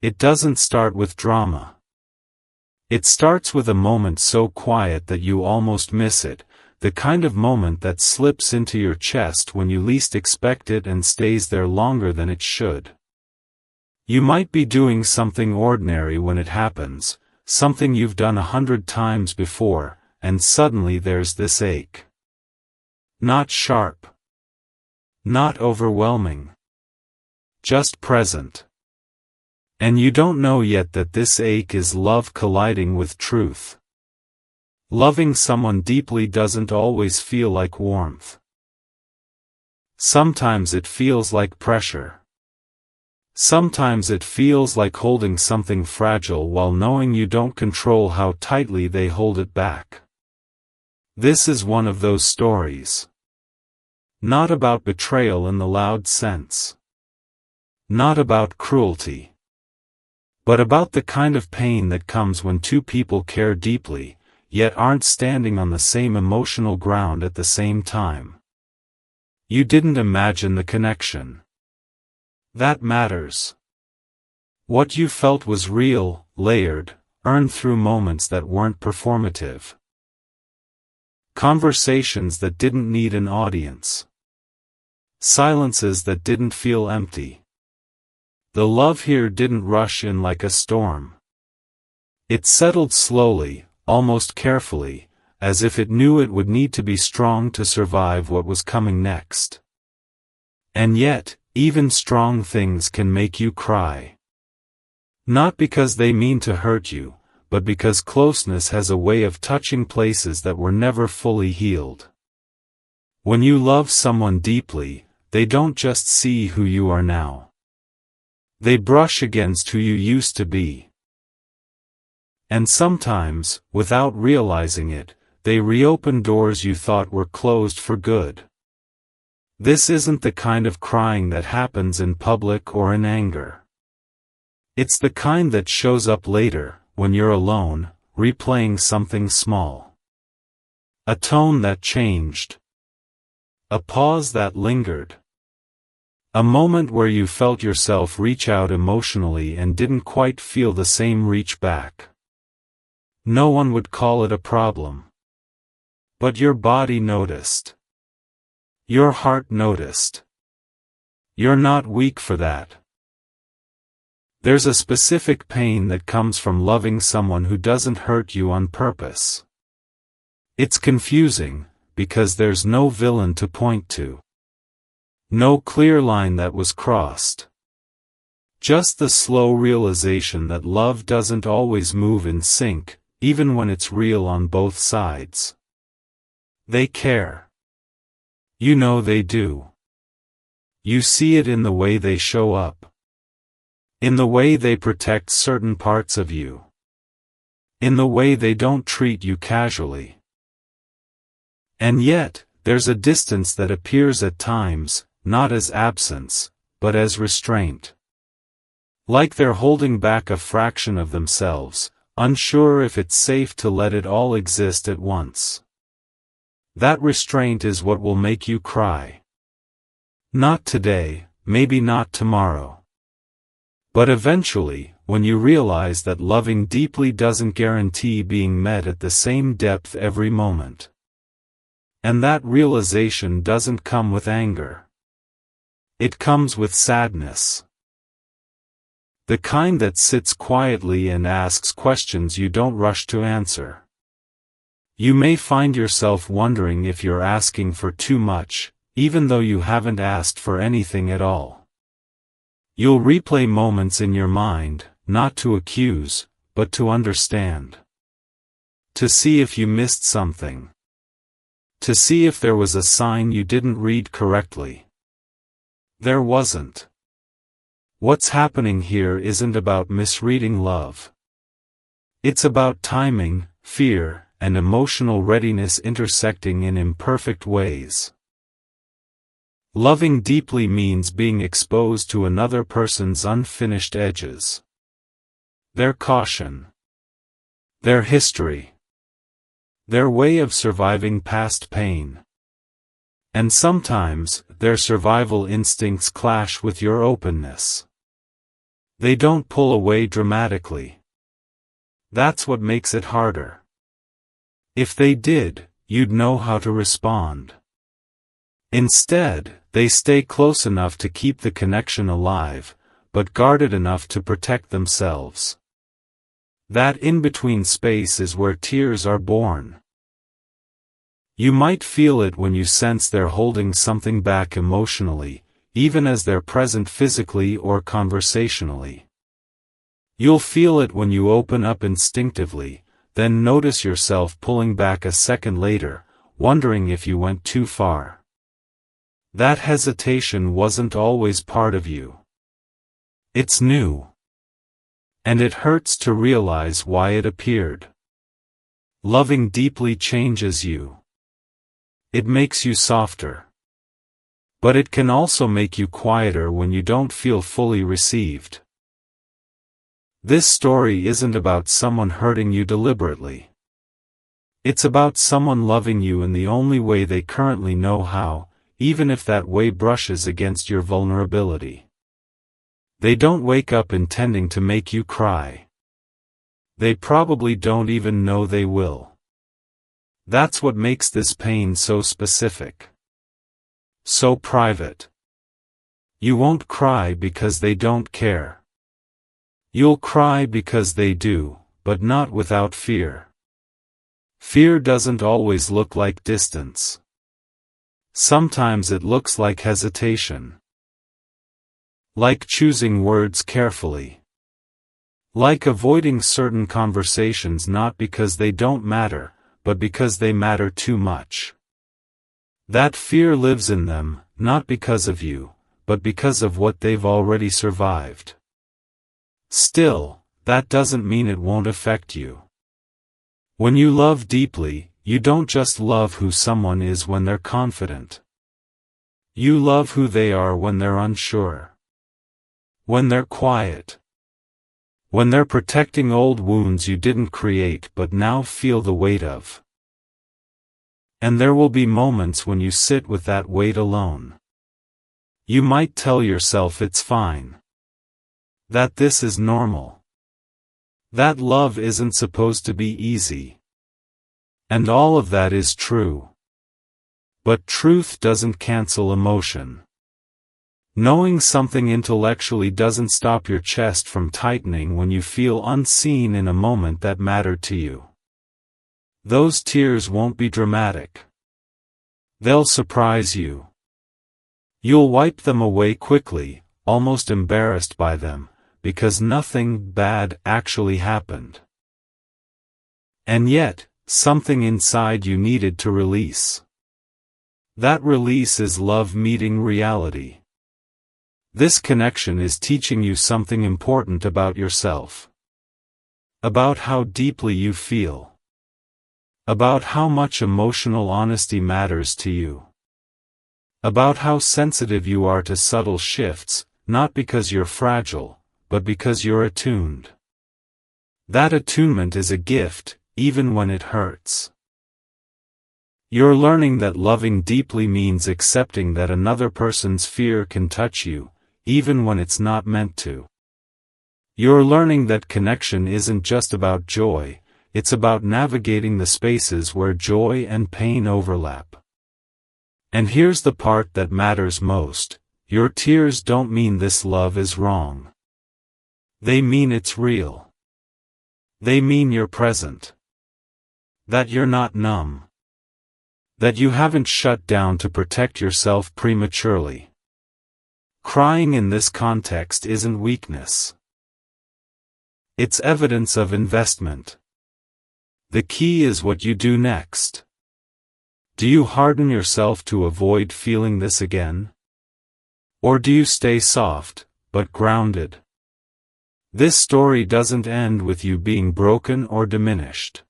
It doesn't start with drama. It starts with a moment so quiet that you almost miss it, the kind of moment that slips into your chest when you least expect it and stays there longer than it should. You might be doing something ordinary when it happens, something you've done 100 times before, and suddenly there's this ache. Not sharp. Not overwhelming. Just present. And you don't know yet that this ache is love colliding with truth. Loving someone deeply doesn't always feel like warmth. Sometimes it feels like pressure. Sometimes it feels like holding something fragile while knowing you don't control how tightly they hold it back. This is one of those stories. Not about betrayal in the loud sense. Not about cruelty. But about the kind of pain that comes when two people care deeply, yet aren't standing on the same emotional ground at the same time. You didn't imagine the connection. That matters. What you felt was real, layered, earned through moments that weren't performative. Conversations that didn't need an audience. Silences that didn't feel empty. The love here didn't rush in like a storm. It settled slowly, almost carefully, as if it knew it would need to be strong to survive what was coming next. And yet, even strong things can make you cry. Not because they mean to hurt you, but because closeness has a way of touching places that were never fully healed. When you love someone deeply, they don't just see who you are now. They brush against who you used to be. And sometimes, without realizing it, they reopen doors you thought were closed for good. This isn't the kind of crying that happens in public or in anger. It's the kind that shows up later, when you're alone, replaying something small. A tone that changed. A pause that lingered. A moment where you felt yourself reach out emotionally and didn't quite feel the same reach back. No one would call it a problem. But your body noticed. Your heart noticed. You're not weak for that. There's a specific pain that comes from loving someone who doesn't hurt you on purpose. It's confusing, because there's no villain to point to. No clear line that was crossed. Just the slow realization that love doesn't always move in sync, even when it's real on both sides. They care. You know they do. You see it in the way they show up. In the way they protect certain parts of you. In the way they don't treat you casually. And yet, there's a distance that appears at times, not as absence, but as restraint. Like they're holding back a fraction of themselves, unsure if it's safe to let it all exist at once. That restraint is what will make you cry. Not today, maybe not tomorrow. But eventually, when you realize that loving deeply doesn't guarantee being met at the same depth every moment. And that realization doesn't come with anger. It comes with sadness. The kind that sits quietly and asks questions you don't rush to answer. You may find yourself wondering if you're asking for too much, even though you haven't asked for anything at all. You'll replay moments in your mind, not to accuse, but to understand. To see if you missed something. To see if there was a sign you didn't read correctly. There wasn't. What's happening here isn't about misreading love. It's about timing, fear, and emotional readiness intersecting in imperfect ways. Loving deeply means being exposed to another person's unfinished edges. Their caution. Their history. Their way of surviving past pain. And sometimes, their survival instincts clash with your openness. They don't pull away dramatically. That's what makes it harder. If they did, you'd know how to respond. Instead, they stay close enough to keep the connection alive, but guarded enough to protect themselves. That in-between space is where tears are born. You might feel it when you sense they're holding something back emotionally, even as they're present physically or conversationally. You'll feel it when you open up instinctively, then notice yourself pulling back a second later, wondering if you went too far. That hesitation wasn't always part of you. It's new. And it hurts to realize why it appeared. Loving deeply changes you. It makes you softer. But it can also make you quieter when you don't feel fully received. This story isn't about someone hurting you deliberately. It's about someone loving you in the only way they currently know how, even if that way brushes against your vulnerability. They don't wake up intending to make you cry. They probably don't even know they will. That's what makes this pain so specific. So private. You won't cry because they don't care. You'll cry because they do, but not without fear. Fear doesn't always look like distance. Sometimes it looks like hesitation. Like choosing words carefully. Like avoiding certain conversations not because they don't matter, but because they matter too much. That fear lives in them, not because of you, but because of what they've already survived. Still, that doesn't mean it won't affect you. When you love deeply, you don't just love who someone is when they're confident. You love who they are when they're unsure. When they're quiet. When they're protecting old wounds you didn't create but now feel the weight of. And there will be moments when you sit with that weight alone. You might tell yourself it's fine. That this is normal. That love isn't supposed to be easy. And all of that is true. But truth doesn't cancel emotion. Knowing something intellectually doesn't stop your chest from tightening when you feel unseen in a moment that mattered to you. Those tears won't be dramatic. They'll surprise you. You'll wipe them away quickly, almost embarrassed by them, because nothing bad actually happened. And yet, something inside you needed to release. That release is love meeting reality. This connection is teaching you something important about yourself. About how deeply you feel. About how much emotional honesty matters to you. About how sensitive you are to subtle shifts, not because you're fragile, but because you're attuned. That attunement is a gift, even when it hurts. You're learning that loving deeply means accepting that another person's fear can touch you, even when it's not meant to. You're learning that connection isn't just about joy, it's about navigating the spaces where joy and pain overlap. And here's the part that matters most: your tears don't mean this love is wrong. They mean it's real. They mean you're present. That you're not numb. That you haven't shut down to protect yourself prematurely. Crying in this context isn't weakness. It's evidence of investment. The key is what you do next. Do you harden yourself to avoid feeling this again? Or do you stay soft, but grounded? This story doesn't end with you being broken or diminished.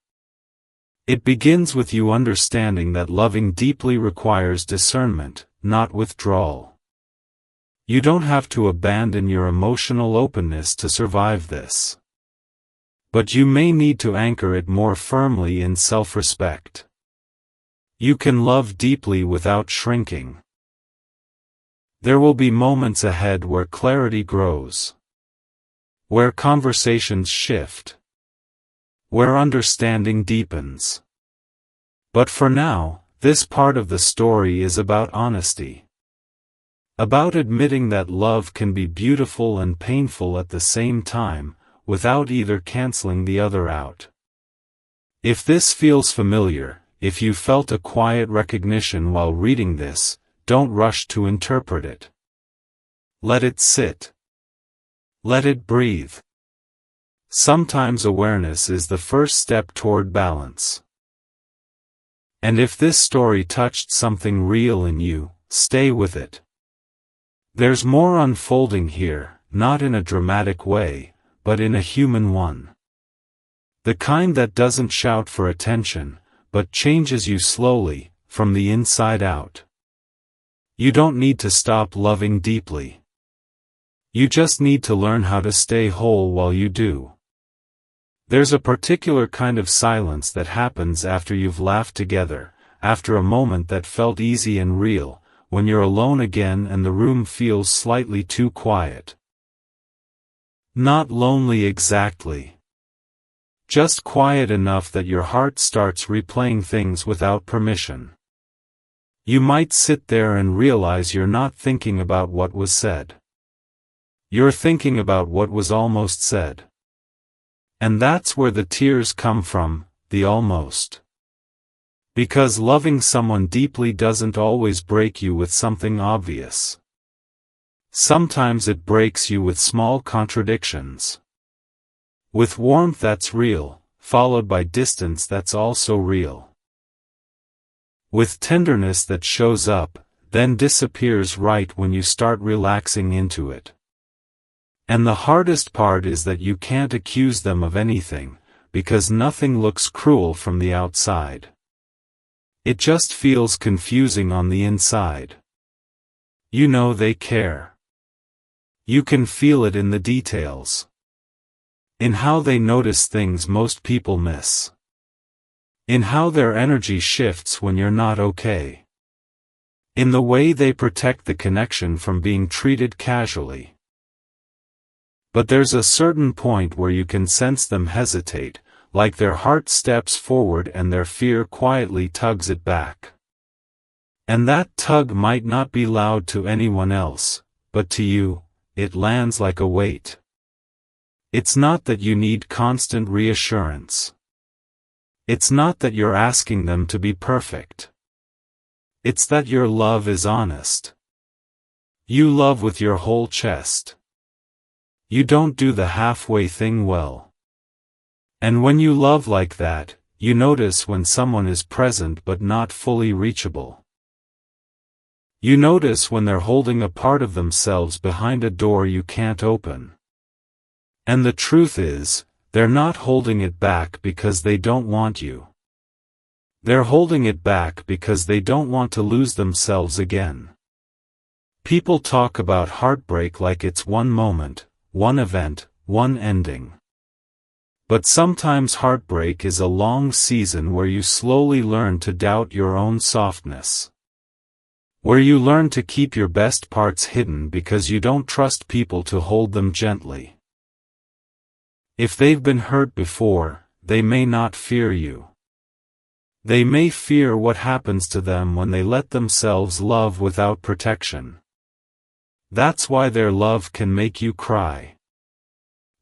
It begins with you understanding that loving deeply requires discernment, not withdrawal. You don't have to abandon your emotional openness to survive this. But you may need to anchor it more firmly in self-respect. You can love deeply without shrinking. There will be moments ahead where clarity grows. where conversations shift, where understanding deepens. But for now, this part of the story is about honesty. About admitting that love can be beautiful and painful at the same time, without either canceling the other out. If this feels familiar, if you felt a quiet recognition while reading this, don't rush to interpret it. Let it sit. Let it breathe. Sometimes awareness is the first step toward balance. And if this story touched something real in you, stay with it. There's more unfolding here, not in a dramatic way, but in a human one. The kind that doesn't shout for attention, but changes you slowly, from the inside out. You don't need to stop loving deeply. You just need to learn how to stay whole while you do. There's a particular kind of silence that happens after you've laughed together, after a moment that felt easy and real, when you're alone again and the room feels slightly too quiet. Not lonely exactly. Just quiet enough that your heart starts replaying things without permission. You might sit there and realize you're not thinking about what was said. You're thinking about what was almost said. And that's where the tears come from, the almost. Because loving someone deeply doesn't always break you with something obvious. Sometimes it breaks you with small contradictions. With warmth that's real, followed by distance that's also real. With tenderness that shows up, then disappears right when you start relaxing into it. And the hardest part is that you can't accuse them of anything, because nothing looks cruel from the outside. It just feels confusing on the inside. You know they care. You can feel it in the details. In how they notice things most people miss. In how their energy shifts when you're not okay. In the way they protect the connection from being treated casually. But there's a certain point where you can sense them hesitate, like their heart steps forward and their fear quietly tugs it back. And that tug might not be loud to anyone else, but to you, it lands like a weight. It's not that you need constant reassurance. It's not that you're asking them to be perfect. It's that your love is honest. You love with your whole chest. You don't do the halfway thing well. And when you love like that, you notice when someone is present but not fully reachable. You notice when they're holding a part of themselves behind a door you can't open. And the truth is, they're not holding it back because they don't want you. They're holding it back because they don't want to lose themselves again. People talk about heartbreak like it's one moment, one event, one ending. But sometimes heartbreak is a long season where you slowly learn to doubt your own softness. Where you learn to keep your best parts hidden because you don't trust people to hold them gently. If they've been hurt before, they may not fear you. They may fear what happens to them when they let themselves love without protection. That's why their love can make you cry.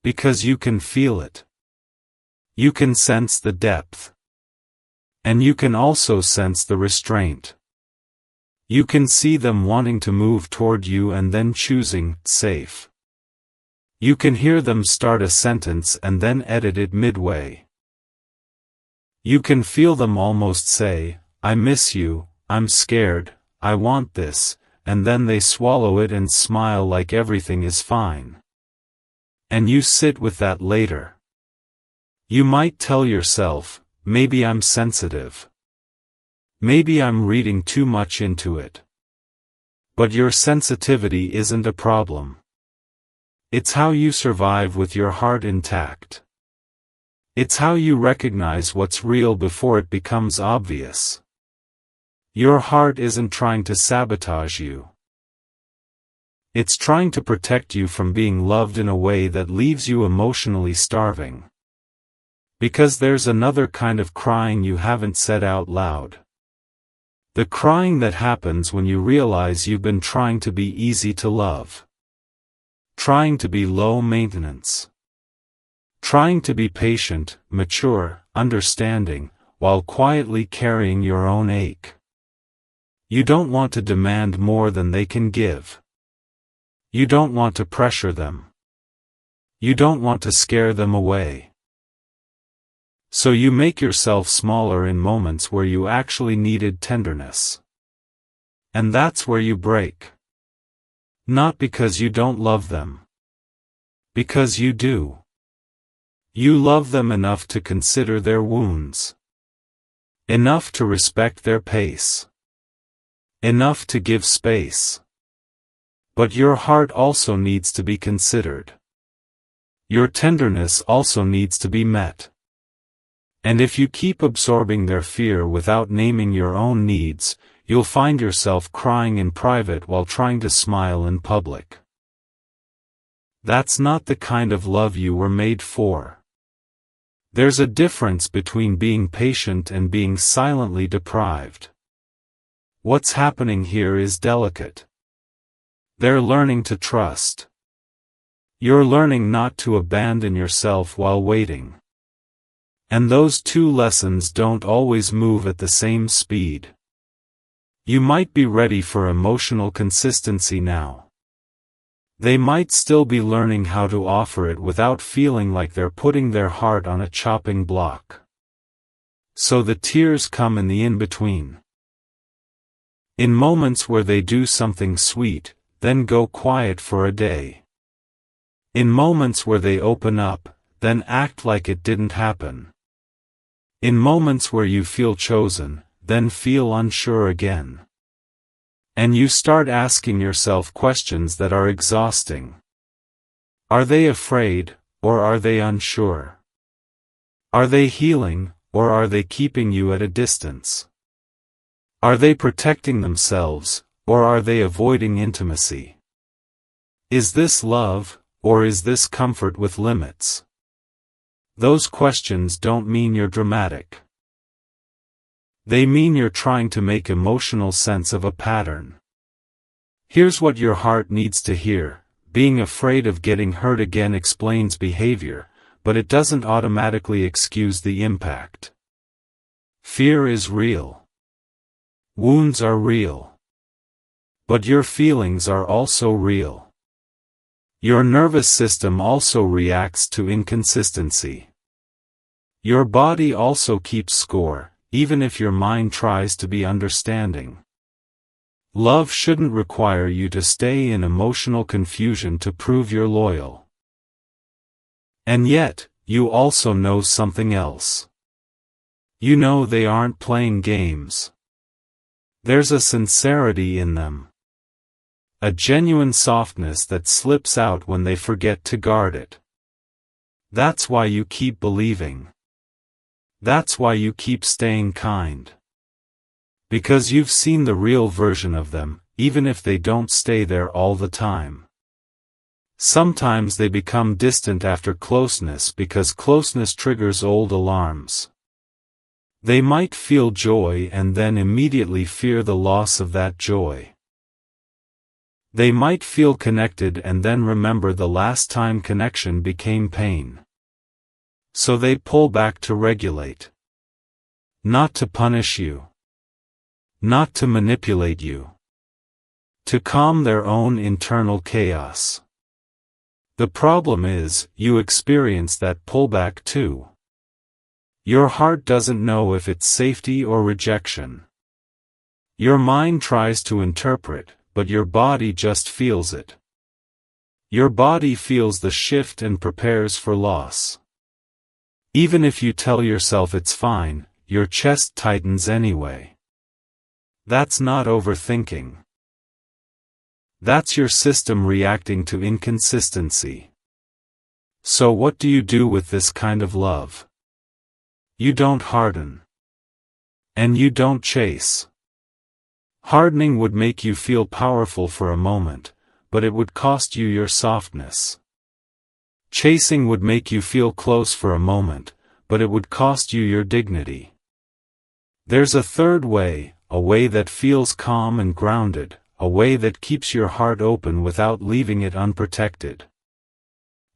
Because you can feel it. You can sense the depth. And you can also sense the restraint. You can see them wanting to move toward you and then choosing, safe. You can hear them start a sentence and then edit it midway. You can feel them almost say, I miss you, I'm scared, I want this, and then they swallow it and smile like everything is fine. And you sit with that later. You might tell yourself, maybe I'm sensitive. Maybe I'm reading too much into it. But your sensitivity isn't a problem. It's how you survive with your heart intact. It's how you recognize what's real before it becomes obvious. Your heart isn't trying to sabotage you. It's trying to protect you from being loved in a way that leaves you emotionally starving. Because there's another kind of crying you haven't said out loud. The crying that happens when you realize you've been trying to be easy to love. Trying to be low maintenance. Trying to be patient, mature, understanding, while quietly carrying your own ache. You don't want to demand more than they can give. You don't want to pressure them. You don't want to scare them away. So you make yourself smaller in moments where you actually needed tenderness. And that's where you break. Not because you don't love them. Because you do. You love them enough to consider their wounds. Enough to respect their pace. Enough to give space. But your heart also needs to be considered. Your tenderness also needs to be met. And if you keep absorbing their fear without naming your own needs, you'll find yourself crying in private while trying to smile in public. That's not the kind of love you were made for. There's a difference between being patient and being silently deprived. What's happening here is delicate. They're learning to trust. You're learning not to abandon yourself while waiting. And those two lessons don't always move at the same speed. You might be ready for emotional consistency now. They might still be learning how to offer it without feeling like they're putting their heart on a chopping block. So the tears come in the in-between. In moments where they do something sweet, then go quiet for a day. In moments where they open up, then act like it didn't happen. In moments where you feel chosen, then feel unsure again. And you start asking yourself questions that are exhausting. Are they afraid, or are they unsure? Are they healing, or are they keeping you at a distance? Are they protecting themselves, or are they avoiding intimacy? Is this love, or is this comfort with limits? Those questions don't mean you're dramatic. They mean you're trying to make emotional sense of a pattern. Here's what your heart needs to hear: being afraid of getting hurt again explains behavior, but it doesn't automatically excuse the impact. Fear is real. Wounds are real. But your feelings are also real. Your nervous system also reacts to inconsistency. Your body also keeps score, even if your mind tries to be understanding. Love shouldn't require you to stay in emotional confusion to prove you're loyal. And yet, you also know something else. You know they aren't playing games. There's a sincerity in them. A genuine softness that slips out when they forget to guard it. That's why you keep believing. That's why you keep staying kind. Because you've seen the real version of them, even if they don't stay there all the time. Sometimes they become distant after closeness because closeness triggers old alarms. They might feel joy and then immediately fear the loss of that joy. They might feel connected and then remember the last time connection became pain. So they pull back to regulate. Not to punish you. Not to manipulate you. To calm their own internal chaos. The problem is, you experience that pullback too. Your heart doesn't know if it's safety or rejection. Your mind tries to interpret, but your body just feels it. Your body feels the shift and prepares for loss. Even if you tell yourself it's fine, your chest tightens anyway. That's not overthinking. That's your system reacting to inconsistency. So what do you do with this kind of love? You don't harden. And you don't chase. Hardening would make you feel powerful for a moment, but it would cost you your softness. Chasing would make you feel close for a moment, but it would cost you your dignity. There's a third way, a way that feels calm and grounded, a way that keeps your heart open without leaving it unprotected.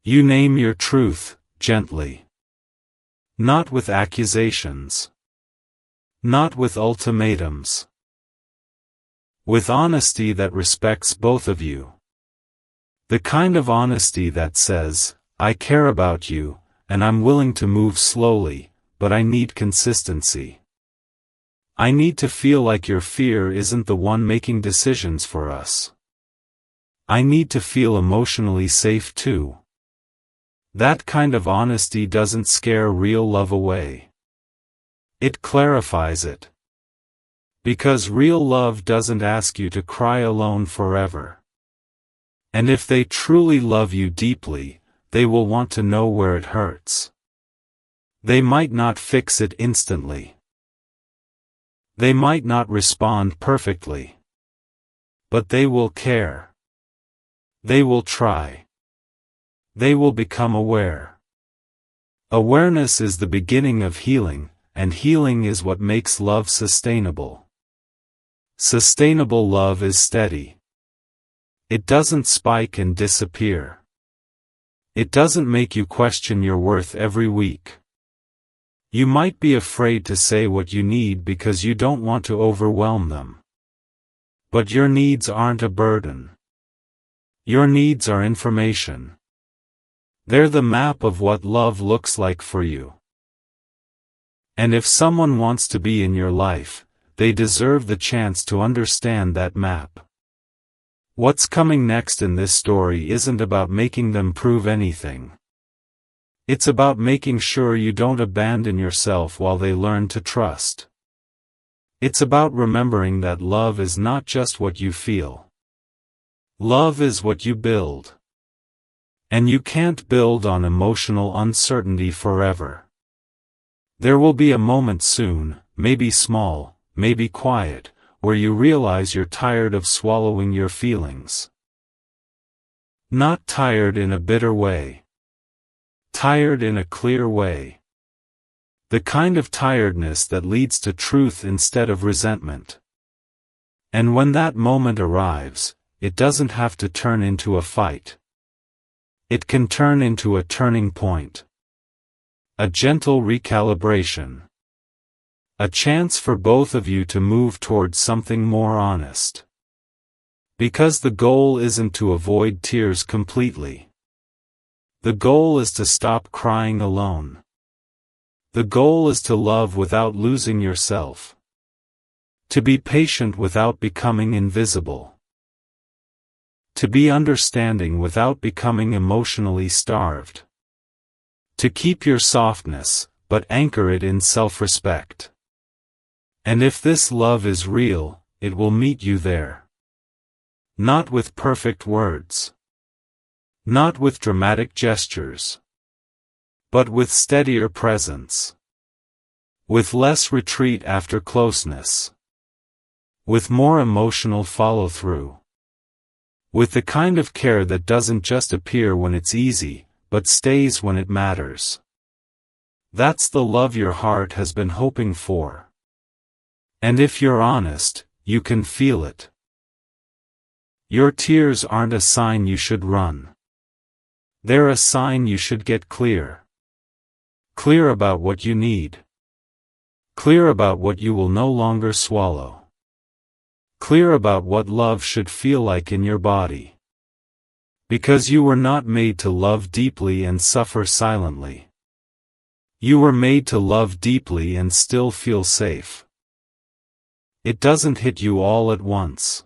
You name your truth, gently. Not with accusations. Not with ultimatums. With honesty that respects both of you. The kind of honesty that says, I care about you, and I'm willing to move slowly, but I need consistency. I need to feel like your fear isn't the one making decisions for us. I need to feel emotionally safe too. That kind of honesty doesn't scare real love away. It clarifies it. Because real love doesn't ask you to cry alone forever. And if they truly love you deeply, they will want to know where it hurts. They might not fix it instantly. They might not respond perfectly. But they will care. They will try. They will become aware. Awareness is the beginning of healing, and healing is what makes love sustainable. Sustainable love is steady. It doesn't spike and disappear. It doesn't make you question your worth every week. You might be afraid to say what you need because you don't want to overwhelm them. But your needs aren't a burden. Your needs are information. They're the map of what love looks like for you. And if someone wants to be in your life, they deserve the chance to understand that map. What's coming next in this story isn't about making them prove anything. It's about making sure you don't abandon yourself while they learn to trust. It's about remembering that love is not just what you feel. Love is what you build. And you can't build on emotional uncertainty forever. There will be a moment soon, maybe small, maybe quiet, where you realize you're tired of swallowing your feelings. Not tired in a bitter way. Tired in a clear way. The kind of tiredness that leads to truth instead of resentment. And when that moment arrives, it doesn't have to turn into a fight. It can turn into a turning point. A gentle recalibration. A chance for both of you to move towards something more honest. Because the goal isn't to avoid tears completely. The goal is to stop crying alone. The goal is to love without losing yourself. To be patient without becoming invisible. To be understanding without becoming emotionally starved. To keep your softness, but anchor it in self-respect. And if this love is real, it will meet you there. Not with perfect words. Not with dramatic gestures. But with steadier presence. With less retreat after closeness. With more emotional follow-through. With the kind of care that doesn't just appear when it's easy, but stays when it matters. That's the love your heart has been hoping for. And if you're honest, you can feel it. Your tears aren't a sign you should run. They're a sign you should get clear. Clear about what you need. Clear about what you will no longer swallow. Clear about what love should feel like in your body. Because you were not made to love deeply and suffer silently. You were made to love deeply and still feel safe. It doesn't hit you all at once.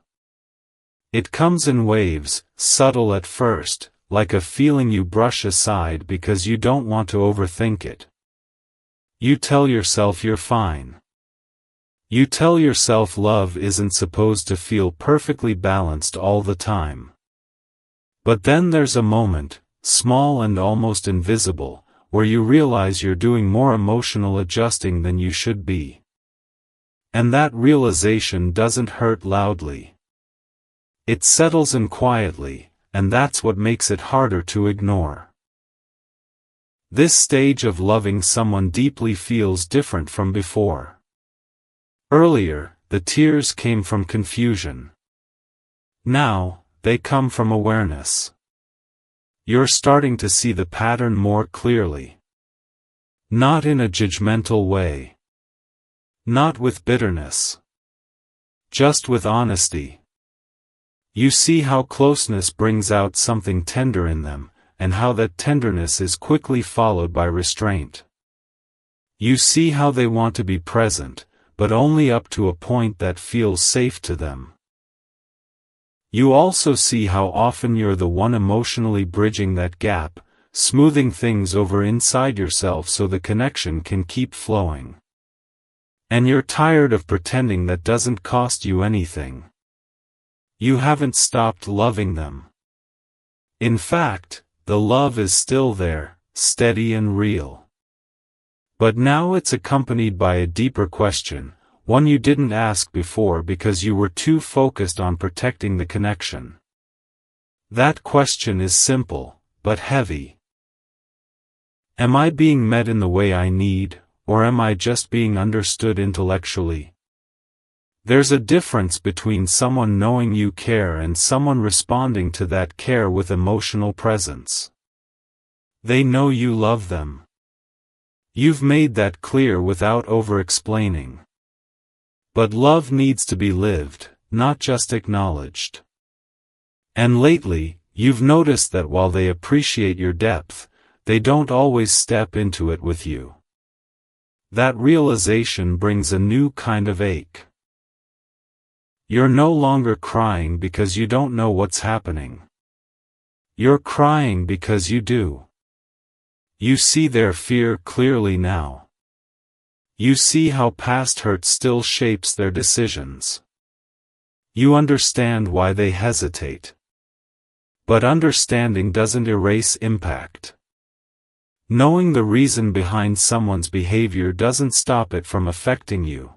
It comes in waves, subtle at first, like a feeling you brush aside because you don't want to overthink it. You tell yourself you're fine. You tell yourself love isn't supposed to feel perfectly balanced all the time. But then there's a moment, small and almost invisible, where you realize you're doing more emotional adjusting than you should be. And that realization doesn't hurt loudly. It settles in quietly, and that's what makes it harder to ignore. This stage of loving someone deeply feels different from before. Earlier, the tears came from confusion. Now, they come from awareness. You're starting to see the pattern more clearly. Not in a judgmental way. Not with bitterness. Just with honesty. You see how closeness brings out something tender in them, and how that tenderness is quickly followed by restraint. You see how they want to be present, but only up to a point that feels safe to them. You also see how often you're the one emotionally bridging that gap, smoothing things over inside yourself so the connection can keep flowing. And you're tired of pretending that doesn't cost you anything. You haven't stopped loving them. In fact, the love is still there, steady and real. But now it's accompanied by a deeper question, one you didn't ask before because you were too focused on protecting the connection. That question is simple, but heavy. Am I being met in the way I need, or am I just being understood intellectually? There's a difference between someone knowing you care and someone responding to that care with emotional presence. They know you love them. You've made that clear without over-explaining. But love needs to be lived, not just acknowledged. And lately, you've noticed that while they appreciate your depth, they don't always step into it with you. That realization brings a new kind of ache. You're no longer crying because you don't know what's happening. You're crying because you do. You see their fear clearly now. You see how past hurt still shapes their decisions. You understand why they hesitate. But understanding doesn't erase impact. Knowing the reason behind someone's behavior doesn't stop it from affecting you.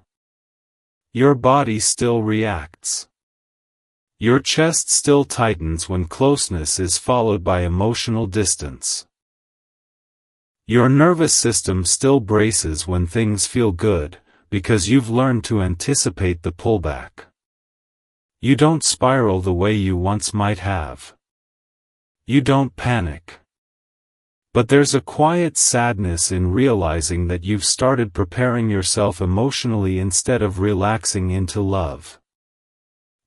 Your body still reacts. Your chest still tightens when closeness is followed by emotional distance. Your nervous system still braces when things feel good, because you've learned to anticipate the pullback. You don't spiral the way you once might have. You don't panic. But there's a quiet sadness in realizing that you've started preparing yourself emotionally instead of relaxing into love.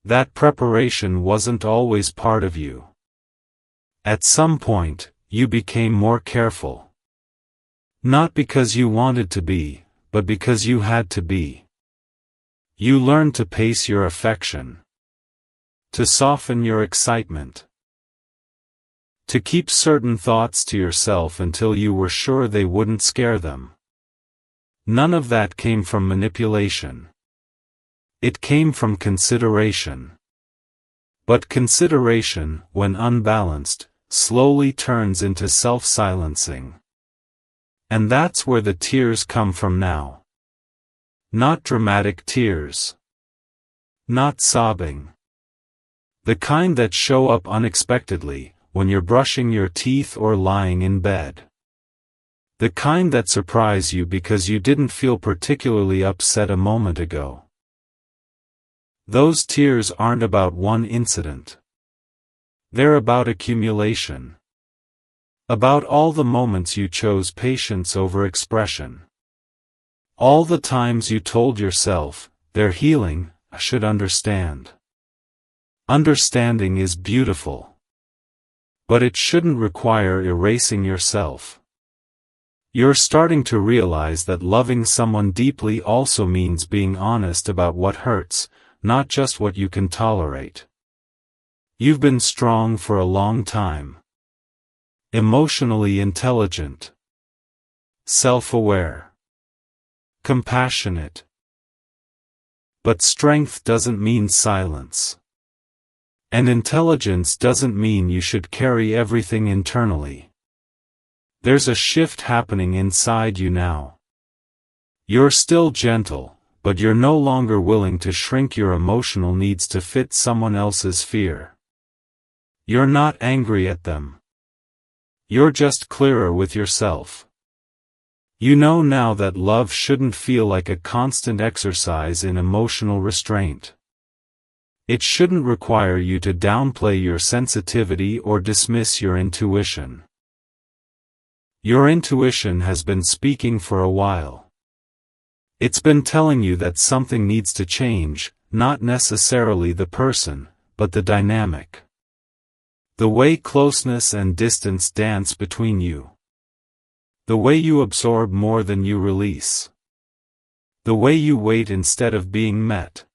That preparation wasn't always part of you. At some point, you became more careful. Not because you wanted to be, but because you had to be. You learned to pace your affection. To soften your excitement. To keep certain thoughts to yourself until you were sure they wouldn't scare them. None of that came from manipulation. It came from consideration. But consideration, when unbalanced, slowly turns into self-silencing. And that's where the tears come from now. Not dramatic tears. Not sobbing. The kind that show up unexpectedly, when you're brushing your teeth or lying in bed. The kind that surprise you because you didn't feel particularly upset a moment ago. Those tears aren't about one incident. They're about accumulation. About all the moments you chose patience over expression. All the times you told yourself, they're healing, I should understand. Understanding is beautiful. But it shouldn't require erasing yourself. You're starting to realize that loving someone deeply also means being honest about what hurts, not just what you can tolerate. You've been strong for a long time. Emotionally intelligent. Self-aware. Compassionate. But strength doesn't mean silence. And intelligence doesn't mean you should carry everything internally. There's a shift happening inside you now. You're still gentle, but you're no longer willing to shrink your emotional needs to fit someone else's fear. You're not angry at them. You're just clearer with yourself. You know now that love shouldn't feel like a constant exercise in emotional restraint. It shouldn't require you to downplay your sensitivity or dismiss your intuition. Your intuition has been speaking for a while. It's been telling you that something needs to change, not necessarily the person, but the dynamic. The way closeness and distance dance between you. The way you absorb more than you release. The way you wait instead of being met.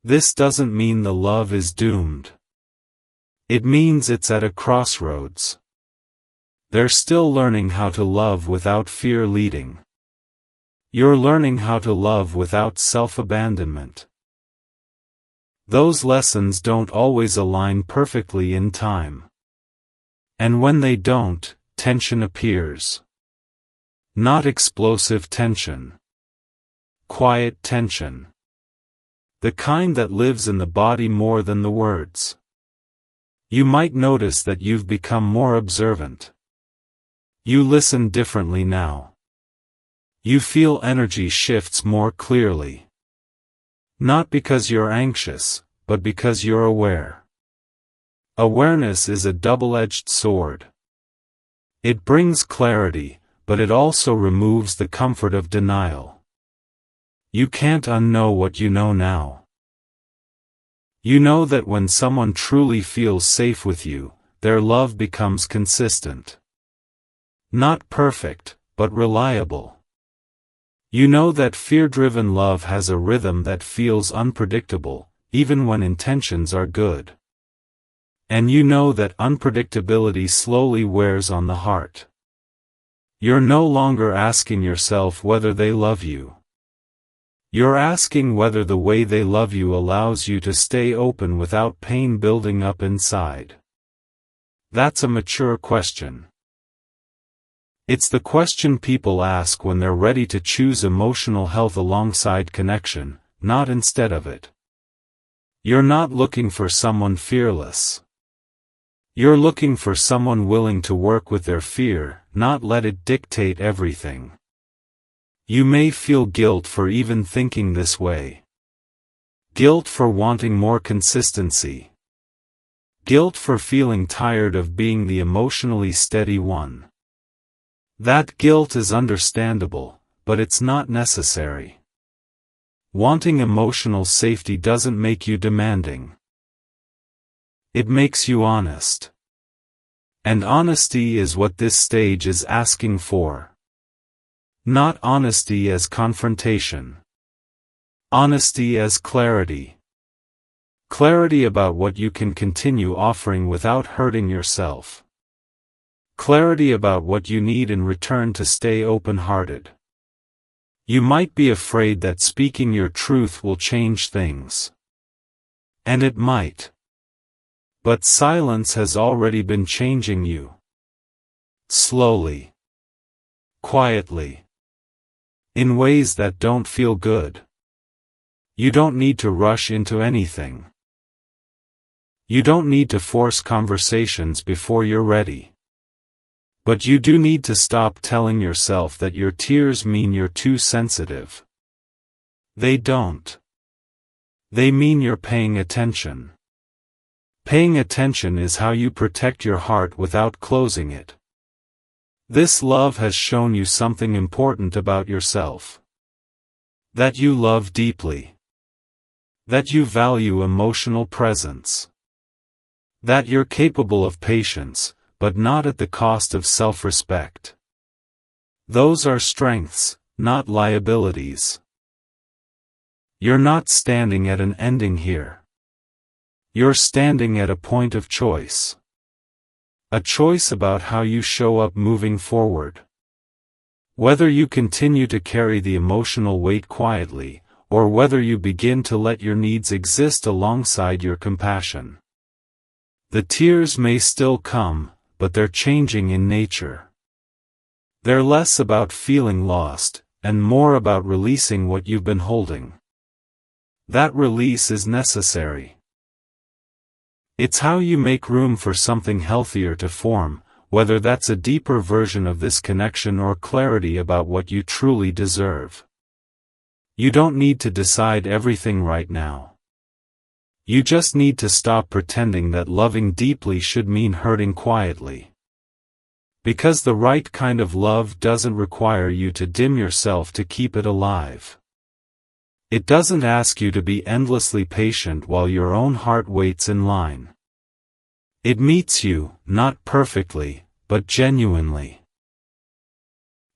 This doesn't mean the love is doomed. It means it's at a crossroads. They're still learning how to love without fear leading. You're learning how to love without self-abandonment. Those lessons don't always align perfectly in time. And when they don't, tension appears. Not explosive tension. Quiet tension. The kind that lives in the body more than the words. You might notice that you've become more observant. You listen differently now. You feel energy shifts more clearly. Not because you're anxious, but because you're aware. Awareness is a double-edged sword. It brings clarity, but it also removes the comfort of denial. You can't unknow what you know now. You know that when someone truly feels safe with you, their love becomes consistent. Not perfect, but reliable. You know that fear-driven love has a rhythm that feels unpredictable, even when intentions are good. And you know that unpredictability slowly wears on the heart. You're no longer asking yourself whether they love you. You're asking whether the way they love you allows you to stay open without pain building up inside. That's a mature question. It's the question people ask when they're ready to choose emotional health alongside connection, not instead of it. You're not looking for someone fearless. You're looking for someone willing to work with their fear, not let it dictate everything. You may feel guilt for even thinking this way. Guilt for wanting more consistency. Guilt for feeling tired of being the emotionally steady one. That guilt is understandable, but it's not necessary. Wanting emotional safety doesn't make you demanding. It makes you honest. And honesty is what this stage is asking for. Not honesty as confrontation. Honesty as clarity. Clarity about what you can continue offering without hurting yourself. Clarity about what you need in return to stay open-hearted. You might be afraid that speaking your truth will change things. And it might. But silence has already been changing you. Slowly. Quietly. In ways that don't feel good. You don't need to rush into anything. You don't need to force conversations before you're ready. But you do need to stop telling yourself that your tears mean you're too sensitive. They don't. They mean you're paying attention. Paying attention is how you protect your heart without closing it. This love has shown you something important about yourself. That you love deeply. That you value emotional presence. That you're capable of patience, but not at the cost of self-respect. Those are strengths, not liabilities. You're not standing at an ending here. You're standing at a point of choice. A choice about how you show up moving forward. Whether you continue to carry the emotional weight quietly, or whether you begin to let your needs exist alongside your compassion. The tears may still come, but they're changing in nature. They're less about feeling lost, and more about releasing what you've been holding. That release is necessary. It's how you make room for something healthier to form, whether that's a deeper version of this connection or clarity about what you truly deserve. You don't need to decide everything right now. You just need to stop pretending that loving deeply should mean hurting quietly. Because the right kind of love doesn't require you to dim yourself to keep it alive. It doesn't ask you to be endlessly patient while your own heart waits in line. It meets you, not perfectly, but genuinely.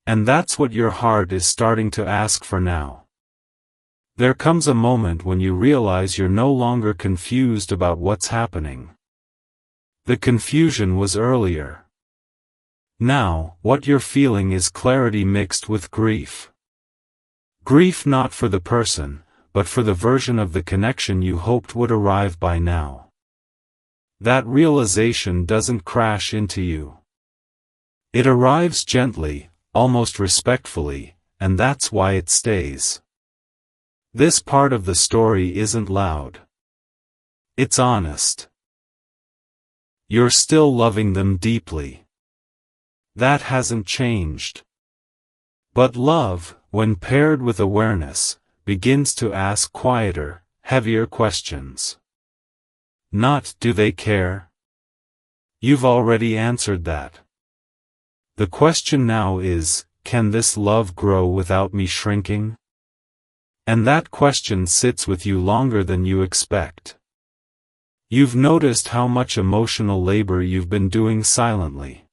And that's what your heart is starting to ask for now. There comes a moment when you realize you're no longer confused about what's happening. The confusion was earlier. Now, what you're feeling is clarity mixed with grief. Grief not for the person, but for the version of the connection you hoped would arrive by now. That realization doesn't crash into you. It arrives gently, almost respectfully, and that's why it stays. This part of the story isn't loud. It's honest. You're still loving them deeply. That hasn't changed. But love, when paired with awareness, begins to ask quieter, heavier questions. Not, do they care? You've already answered that. The question now is, can this love grow without me shrinking? And that question sits with you longer than you expect. You've noticed how much emotional labor you've been doing silently.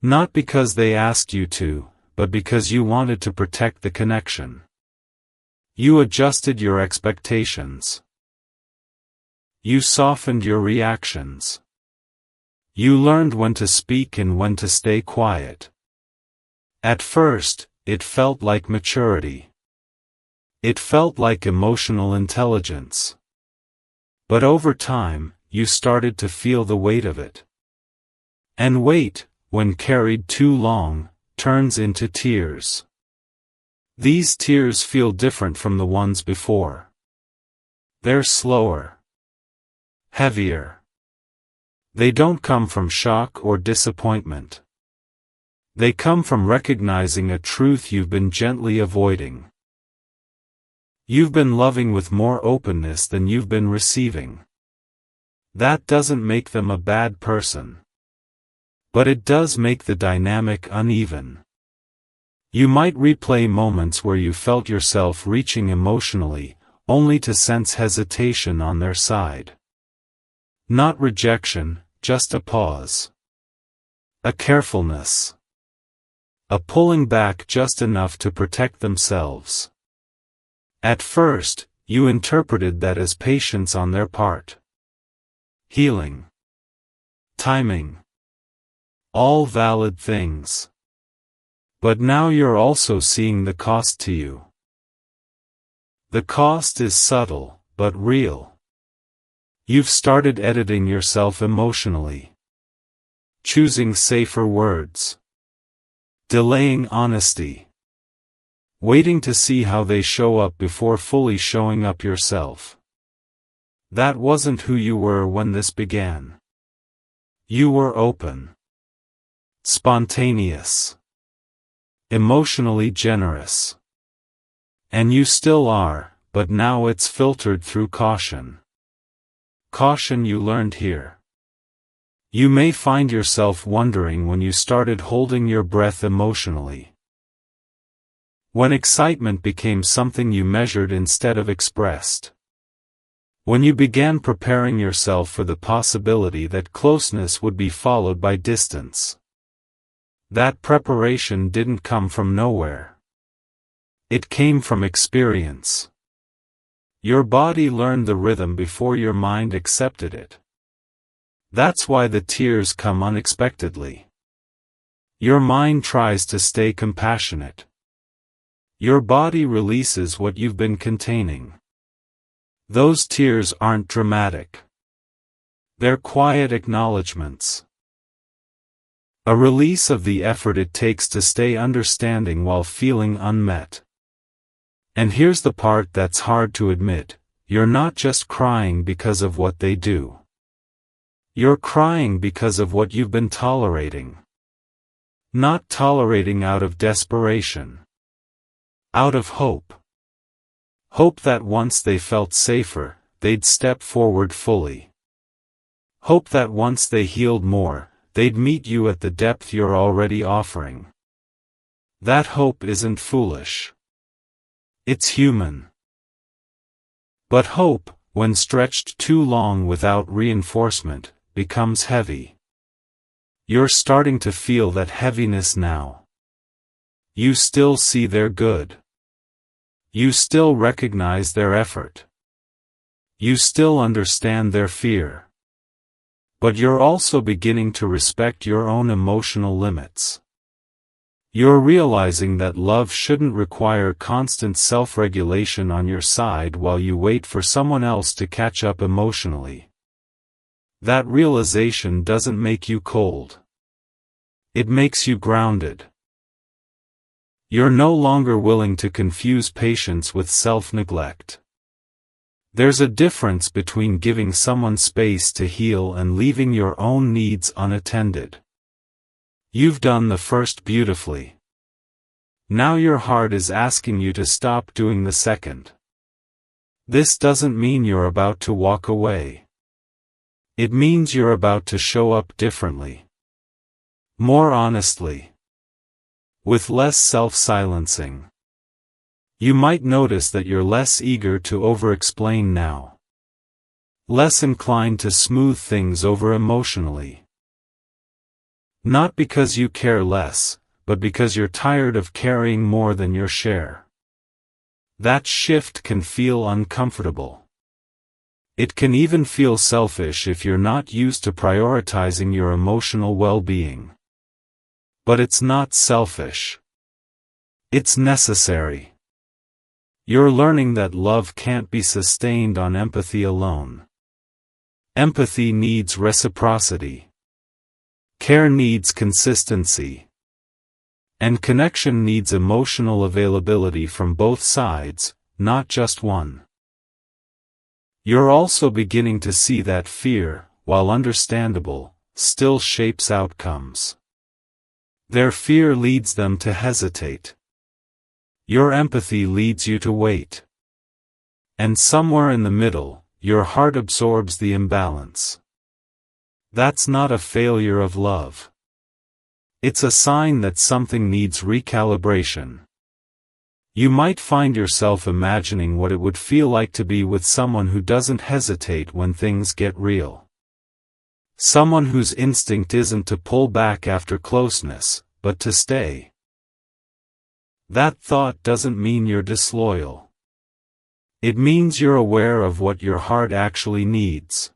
Not because they asked you to, but because you wanted to protect the connection. You adjusted your expectations. You softened your reactions. You learned when to speak and when to stay quiet. At first, it felt like maturity. It felt like emotional intelligence. But over time, you started to feel the weight of it. And weight, when carried too long, turns into tears. These tears feel different from the ones before. They're slower. Heavier. They don't come from shock or disappointment. They come from recognizing a truth you've been gently avoiding. You've been loving with more openness than you've been receiving. That doesn't make them a bad person. But it does make the dynamic uneven. You might replay moments where you felt yourself reaching emotionally, only to sense hesitation on their side. Not rejection, just a pause. A carefulness. A pulling back just enough to protect themselves. At first, you interpreted that as patience on their part. Healing. Timing. All valid things. But now you're also seeing the cost to you. The cost is subtle, but real. You've started editing yourself emotionally. Choosing safer words. Delaying honesty. Waiting to see how they show up before fully showing up yourself. That wasn't who you were when this began. You were open. Spontaneous. Emotionally generous. And you still are, but now it's filtered through caution. Caution you learned here. You may find yourself wondering when you started holding your breath emotionally. When excitement became something you measured instead of expressed. When you began preparing yourself for the possibility that closeness would be followed by distance. That preparation didn't come from nowhere. It came from experience. Your body learned the rhythm before your mind accepted it. That's why the tears come unexpectedly. Your mind tries to stay compassionate. Your body releases what you've been containing. Those tears aren't dramatic. They're quiet acknowledgments. A release of the effort it takes to stay understanding while feeling unmet. And here's the part that's hard to admit, you're not just crying because of what they do. You're crying because of what you've been tolerating. Not tolerating out of desperation. Out of hope. Hope that once they felt safer, they'd step forward fully. Hope that once they healed more, they'd meet you at the depth you're already offering. That hope isn't foolish. It's human. But hope, when stretched too long without reinforcement, becomes heavy. You're starting to feel that heaviness now. You still see their good. You still recognize their effort. You still understand their fear. But you're also beginning to respect your own emotional limits. You're realizing that love shouldn't require constant self-regulation on your side while you wait for someone else to catch up emotionally. That realization doesn't make you cold. It makes you grounded. You're no longer willing to confuse patience with self-neglect. There's a difference between giving someone space to heal and leaving your own needs unattended. You've done the first beautifully. Now your heart is asking you to stop doing the second. This doesn't mean you're about to walk away. It means you're about to show up differently. More honestly. With less self-silencing. You might notice that you're less eager to over-explain now. Less inclined to smooth things over emotionally. Not because you care less, but because you're tired of carrying more than your share. That shift can feel uncomfortable. It can even feel selfish if you're not used to prioritizing your emotional well-being. But it's not selfish. It's necessary. You're learning that love can't be sustained on empathy alone. Empathy needs reciprocity. Care needs consistency. And connection needs emotional availability from both sides, not just one. You're also beginning to see that fear, while understandable, still shapes outcomes. Their fear leads them to hesitate. Your empathy leads you to wait. And somewhere in the middle, your heart absorbs the imbalance. That's not a failure of love. It's a sign that something needs recalibration. You might find yourself imagining what it would feel like to be with someone who doesn't hesitate when things get real. Someone whose instinct isn't to pull back after closeness, but to stay. That thought doesn't mean you're disloyal. It means you're aware of what your heart actually needs.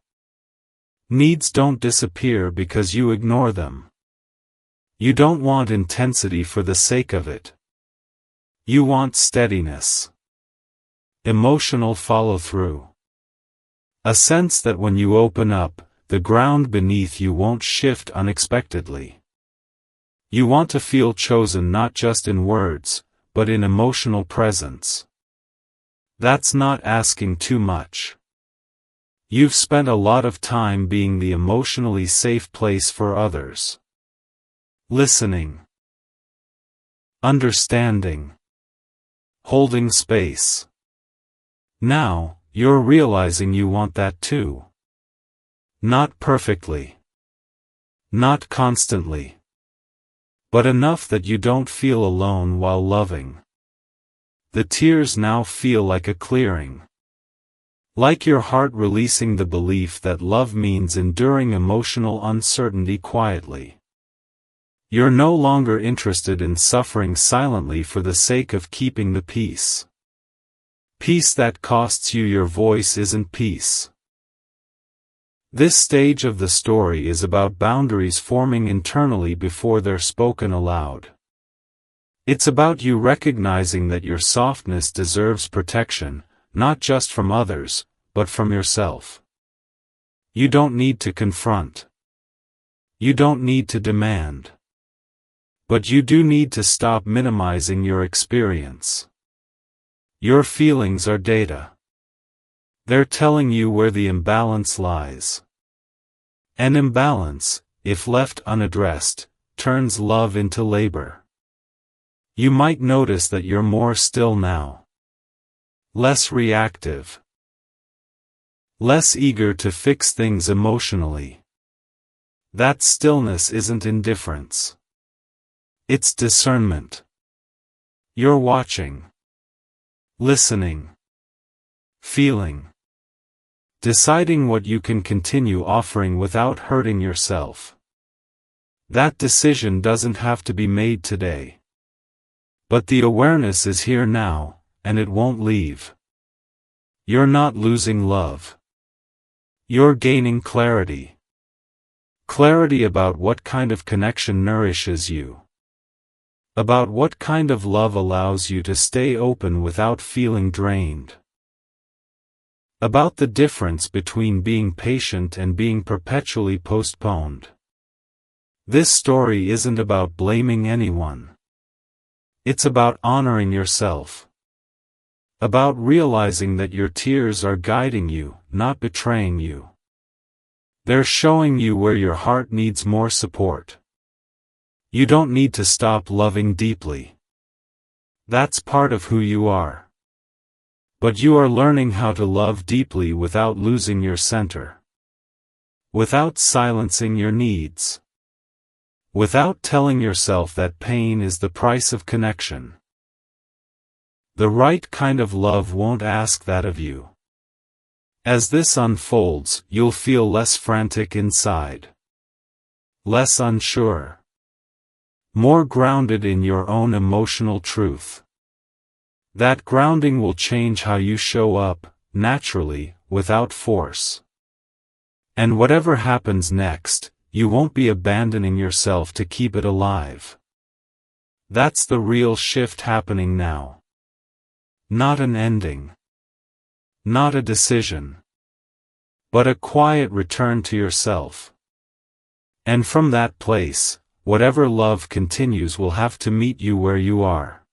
Needs don't disappear because you ignore them. You don't want intensity for the sake of it. You want steadiness. Emotional follow-through. A sense that when you open up, the ground beneath you won't shift unexpectedly. You want to feel chosen not just in words, but in emotional presence. That's not asking too much. You've spent a lot of time being the emotionally safe place for others. Listening. Understanding. Holding space. Now, you're realizing you want that too. Not perfectly. Not constantly. But enough that you don't feel alone while loving. The tears now feel like a clearing. Like your heart releasing the belief that love means enduring emotional uncertainty quietly. You're no longer interested in suffering silently for the sake of keeping the peace. Peace that costs you your voice isn't peace. This stage of the story is about boundaries forming internally before they're spoken aloud. It's about you recognizing that your softness deserves protection, not just from others, but from yourself. You don't need to confront. You don't need to demand. But you do need to stop minimizing your experience. Your feelings are data. They're telling you where the imbalance lies. An imbalance, if left unaddressed, turns love into labor. You might notice that you're more still now. Less reactive. Less eager to fix things emotionally. That stillness isn't indifference. It's discernment. You're watching. Listening. Feeling. Deciding what you can continue offering without hurting yourself. That decision doesn't have to be made today. But the awareness is here now, and it won't leave. You're not losing love. You're gaining clarity. Clarity about what kind of connection nourishes you. About what kind of love allows you to stay open without feeling drained. About the difference between being patient and being perpetually postponed. This story isn't about blaming anyone. It's about honoring yourself. About realizing that your tears are guiding you, not betraying you. They're showing you where your heart needs more support. You don't need to stop loving deeply. That's part of who you are. But you are learning how to love deeply without losing your center. Without silencing your needs. Without telling yourself that pain is the price of connection. The right kind of love won't ask that of you. As this unfolds, you'll feel less frantic inside. Less unsure. More grounded in your own emotional truth. That grounding will change how you show up, naturally, without force. And whatever happens next, you won't be abandoning yourself to keep it alive. That's the real shift happening now. Not an ending. Not a decision. But a quiet return to yourself. And from that place, whatever love continues will have to meet you where you are.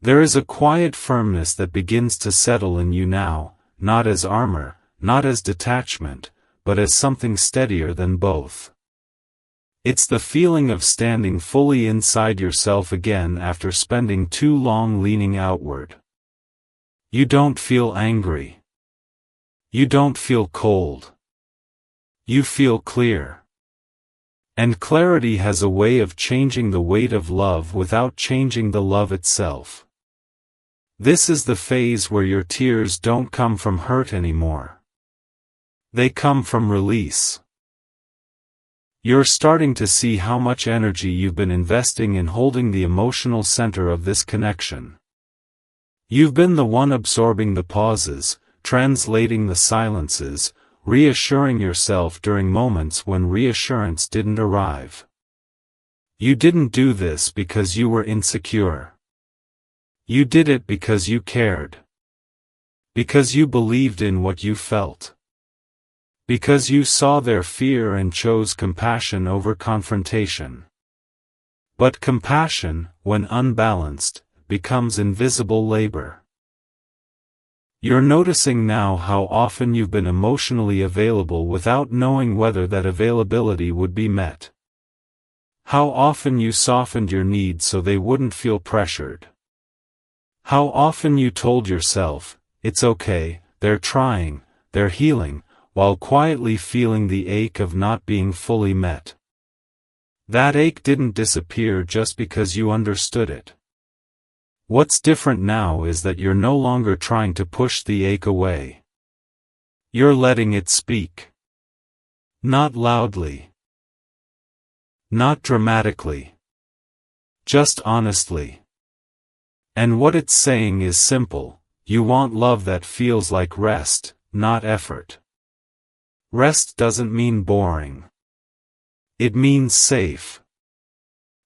There is a quiet firmness that begins to settle in you now, not as armor, not as detachment, but as something steadier than both. It's the feeling of standing fully inside yourself again after spending too long leaning outward. You don't feel angry. You don't feel cold. You feel clear. And clarity has a way of changing the weight of love without changing the love itself. This is the phase where your tears don't come from hurt anymore. They come from release. You're starting to see how much energy you've been investing in holding the emotional center of this connection. You've been the one absorbing the pauses, translating the silences, reassuring yourself during moments when reassurance didn't arrive. You didn't do this because you were insecure. You did it because you cared. Because you believed in what you felt. Because you saw their fear and chose compassion over confrontation. But compassion, when unbalanced, becomes invisible labor. You're noticing now how often you've been emotionally available without knowing whether that availability would be met. How often you softened your needs so they wouldn't feel pressured. How often you told yourself, it's okay, they're trying, they're healing, while quietly feeling the ache of not being fully met. That ache didn't disappear just because you understood it. What's different now is that you're no longer trying to push the ache away. You're letting it speak. Not loudly. Not dramatically. Just honestly. And what it's saying is simple: you want love that feels like rest, not effort. Rest doesn't mean boring. It means safe.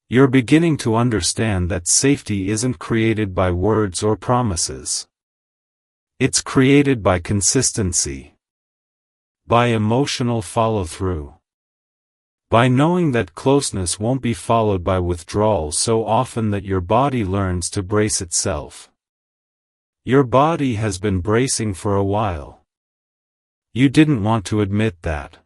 You're beginning to understand that safety isn't created by words or promises. It's created by consistency. By emotional follow-through. By knowing that closeness won't be followed by withdrawal so often that your body learns to brace itself. Your body has been bracing for a while. You didn't want to admit that.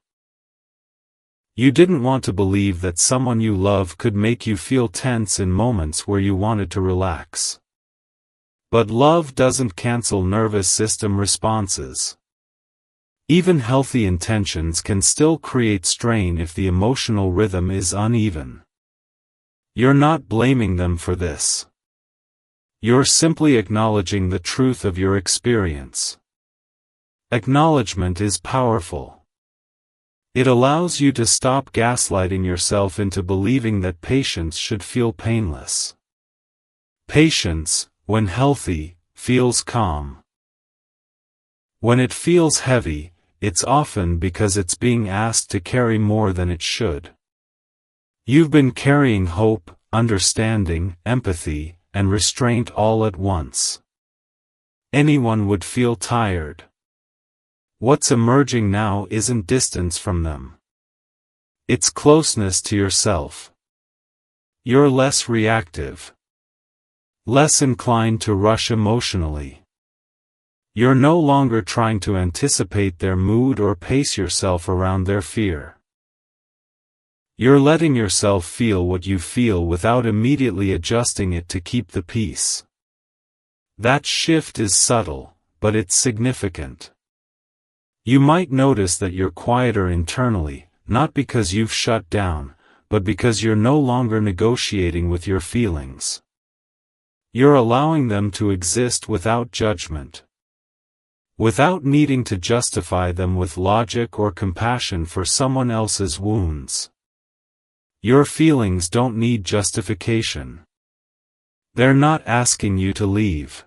You didn't want to believe that someone you love could make you feel tense in moments where you wanted to relax. But love doesn't cancel nervous system responses. Even healthy intentions can still create strain if the emotional rhythm is uneven. You're not blaming them for this. You're simply acknowledging the truth of your experience. Acknowledgement is powerful. It allows you to stop gaslighting yourself into believing that patience should feel painless. Patience, when healthy, feels calm. When it feels heavy, it's often because it's being asked to carry more than it should. You've been carrying hope, understanding, empathy, and restraint all at once. Anyone would feel tired. What's emerging now isn't distance from them. It's closeness to yourself. You're less reactive. Less inclined to rush emotionally. You're no longer trying to anticipate their mood or pace yourself around their fear. You're letting yourself feel what you feel without immediately adjusting it to keep the peace. That shift is subtle, but it's significant. You might notice that you're quieter internally, not because you've shut down, but because you're no longer negotiating with your feelings. You're allowing them to exist without judgment. Without needing to justify them with logic or compassion for someone else's wounds. Your feelings don't need justification. They're not asking you to leave.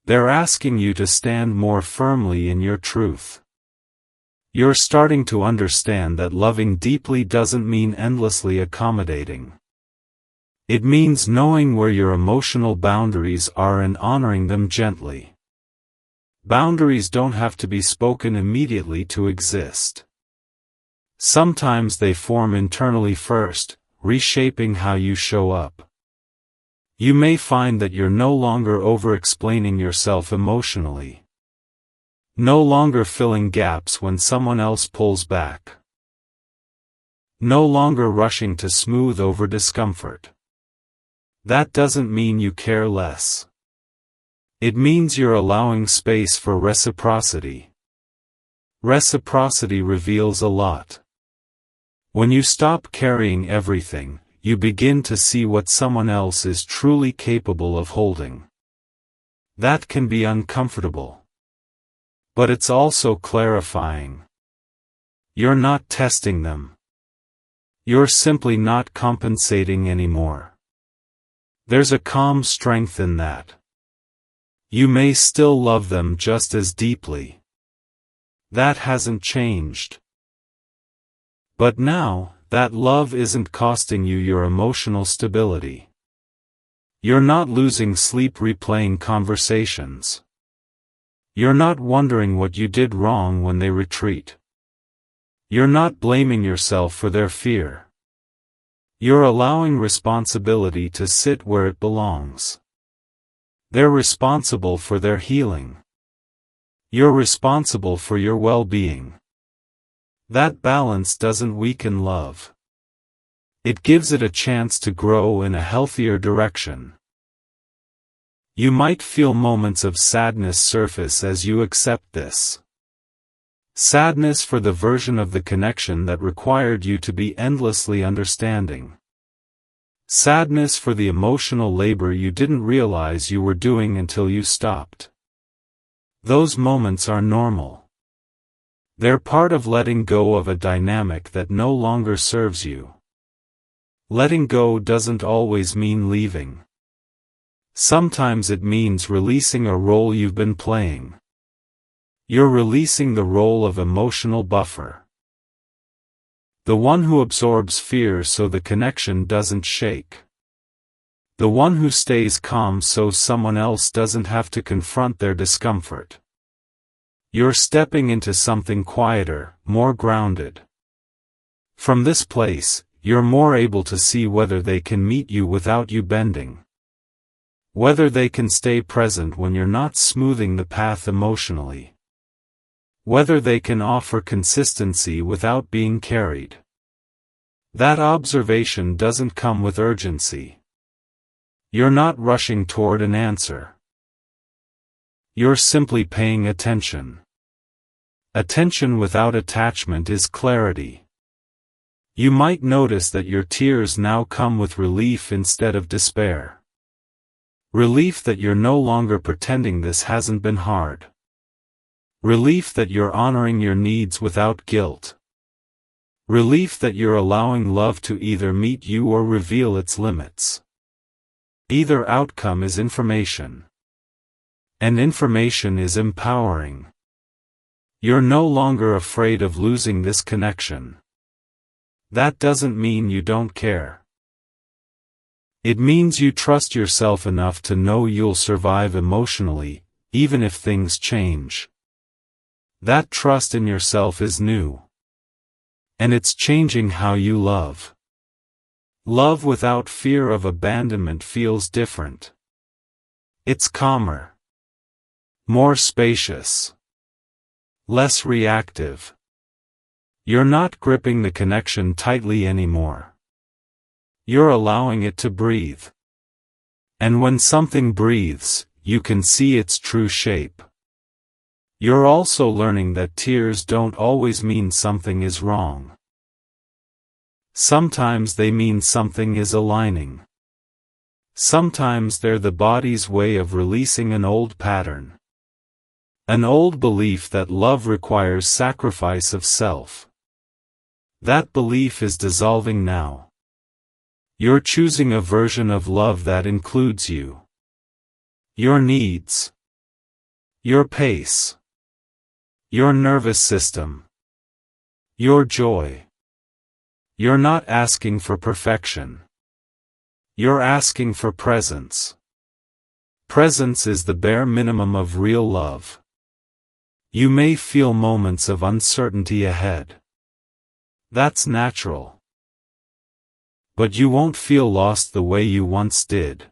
They're asking you to stand more firmly in your truth. You're starting to understand that loving deeply doesn't mean endlessly accommodating. It means knowing where your emotional boundaries are and honoring them gently. Boundaries don't have to be spoken immediately to exist. Sometimes they form internally first, reshaping how you show up. You may find that you're no longer over-explaining yourself emotionally. No longer filling gaps when someone else pulls back. No longer rushing to smooth over discomfort. That doesn't mean you care less. It means you're allowing space for reciprocity. Reciprocity reveals a lot. When you stop carrying everything, you begin to see what someone else is truly capable of holding. That can be uncomfortable. But it's also clarifying. You're not testing them. You're simply not compensating anymore. There's a calm strength in that. You may still love them just as deeply. That hasn't changed. But now, that love isn't costing you your emotional stability. You're not losing sleep replaying conversations. You're not wondering what you did wrong when they retreat. You're not blaming yourself for their fear. You're allowing responsibility to sit where it belongs. They're responsible for their healing. You're responsible for your well-being. That balance doesn't weaken love. It gives it a chance to grow in a healthier direction. You might feel moments of sadness surface as you accept this. Sadness for the version of the connection that required you to be endlessly understanding. Sadness for the emotional labor you didn't realize you were doing until you stopped. Those moments are normal. They're part of letting go of a dynamic that no longer serves you. Letting go doesn't always mean leaving. Sometimes it means releasing a role you've been playing. You're releasing the role of emotional buffer. The one who absorbs fear so the connection doesn't shake. The one who stays calm so someone else doesn't have to confront their discomfort. You're stepping into something quieter, more grounded. From this place, you're more able to see whether they can meet you without you bending. Whether they can stay present when you're not smoothing the path emotionally. Whether they can offer consistency without being carried. That observation doesn't come with urgency. You're not rushing toward an answer. You're simply paying attention. Attention without attachment is clarity. You might notice that your tears now come with relief instead of despair. Relief that you're no longer pretending this hasn't been hard. Relief that you're honoring your needs without guilt. Relief that you're allowing love to either meet you or reveal its limits. Either outcome is information. And information is empowering. You're no longer afraid of losing this connection. That doesn't mean you don't care. It means you trust yourself enough to know you'll survive emotionally, even if things change. That trust in yourself is new. And it's changing how you love. Love without fear of abandonment feels different. It's calmer. More spacious. Less reactive. You're not gripping the connection tightly anymore. You're allowing it to breathe. And when something breathes, you can see its true shape. You're also learning that tears don't always mean something is wrong. Sometimes they mean something is aligning. Sometimes they're the body's way of releasing an old pattern. An old belief that love requires sacrifice of self. That belief is dissolving now. You're choosing a version of love that includes you. Your needs. Your pace. Your nervous system. Your joy. You're not asking for perfection. You're asking for presence. Presence is the bare minimum of real love. You may feel moments of uncertainty ahead. That's natural. But you won't feel lost the way you once did.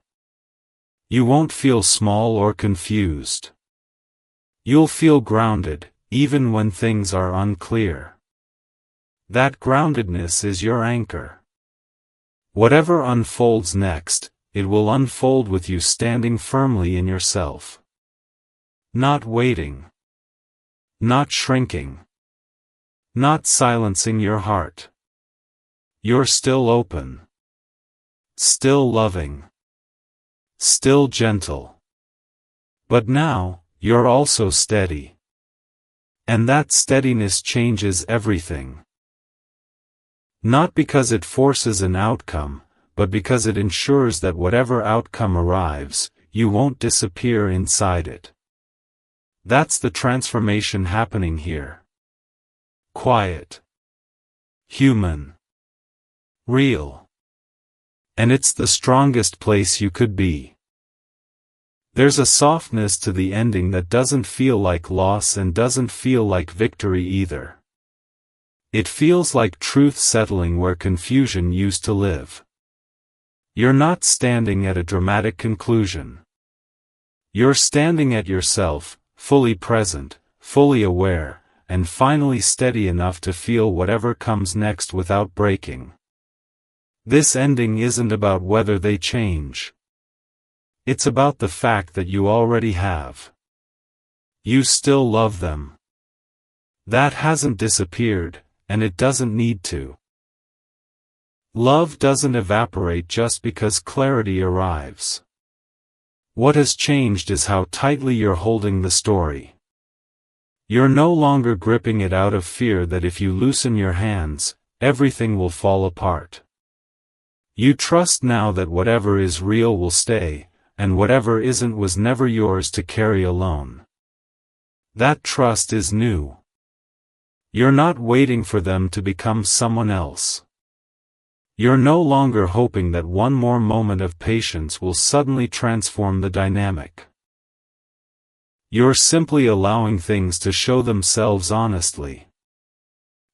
You won't feel small or confused. You'll feel grounded, even when things are unclear. That groundedness is your anchor. Whatever unfolds next, it will unfold with you standing firmly in yourself. Not waiting. Not shrinking. Not silencing your heart. You're still open. Still loving. Still gentle. But now, you're also steady. And that steadiness changes everything. Not because it forces an outcome, but because it ensures that whatever outcome arrives, you won't disappear inside it. That's the transformation happening here. Quiet. Human. Real. And it's the strongest place you could be. There's a softness to the ending that doesn't feel like loss and doesn't feel like victory either. It feels like truth settling where confusion used to live. You're not standing at a dramatic conclusion. You're standing at yourself, fully present, fully aware, and finally steady enough to feel whatever comes next without breaking. This ending isn't about whether they change. It's about the fact that you already have. You still love them. That hasn't disappeared, and it doesn't need to. Love doesn't evaporate just because clarity arrives. What has changed is how tightly you're holding the story. You're no longer gripping it out of fear that if you loosen your hands, everything will fall apart. You trust now that whatever is real will stay, and whatever isn't was never yours to carry alone. That trust is new. You're not waiting for them to become someone else. You're no longer hoping that one more moment of patience will suddenly transform the dynamic. You're simply allowing things to show themselves honestly.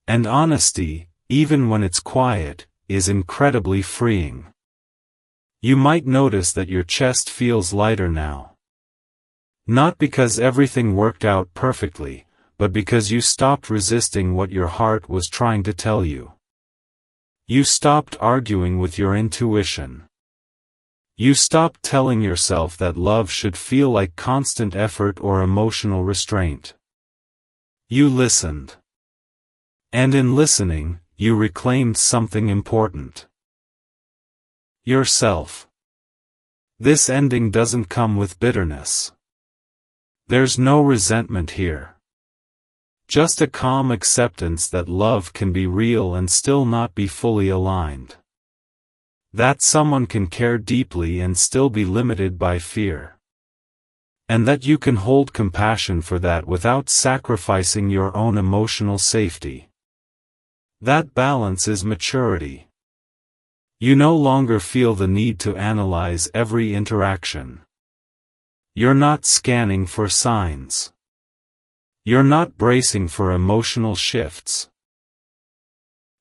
And honesty, even when it's quiet, is incredibly freeing. You might notice that your chest feels lighter now. Not because everything worked out perfectly, but because you stopped resisting what your heart was trying to tell you. You stopped arguing with your intuition. You stopped telling yourself that love should feel like constant effort or emotional restraint. You listened. And in listening, you reclaimed something important. Yourself. This ending doesn't come with bitterness. There's no resentment here. Just a calm acceptance that love can be real and still not be fully aligned. That someone can care deeply and still be limited by fear. And that you can hold compassion for that without sacrificing your own emotional safety. That balance is maturity. You no longer feel the need to analyze every interaction. You're not scanning for signs. You're not bracing for emotional shifts.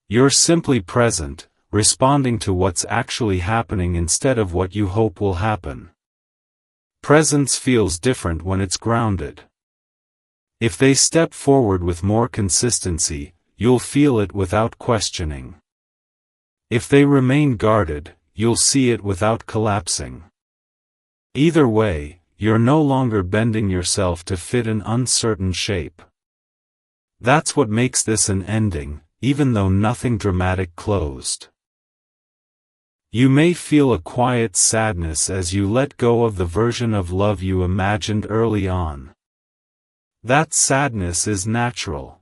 You're simply present, responding to what's actually happening instead of what you hope will happen. Presence feels different when it's grounded. If they step forward with more consistency, you'll feel it without questioning. If they remain guarded, you'll see it without collapsing. Either way, you're no longer bending yourself to fit an uncertain shape. That's what makes this an ending, even though nothing dramatic closed. You may feel a quiet sadness as you let go of the version of love you imagined early on. That sadness is natural.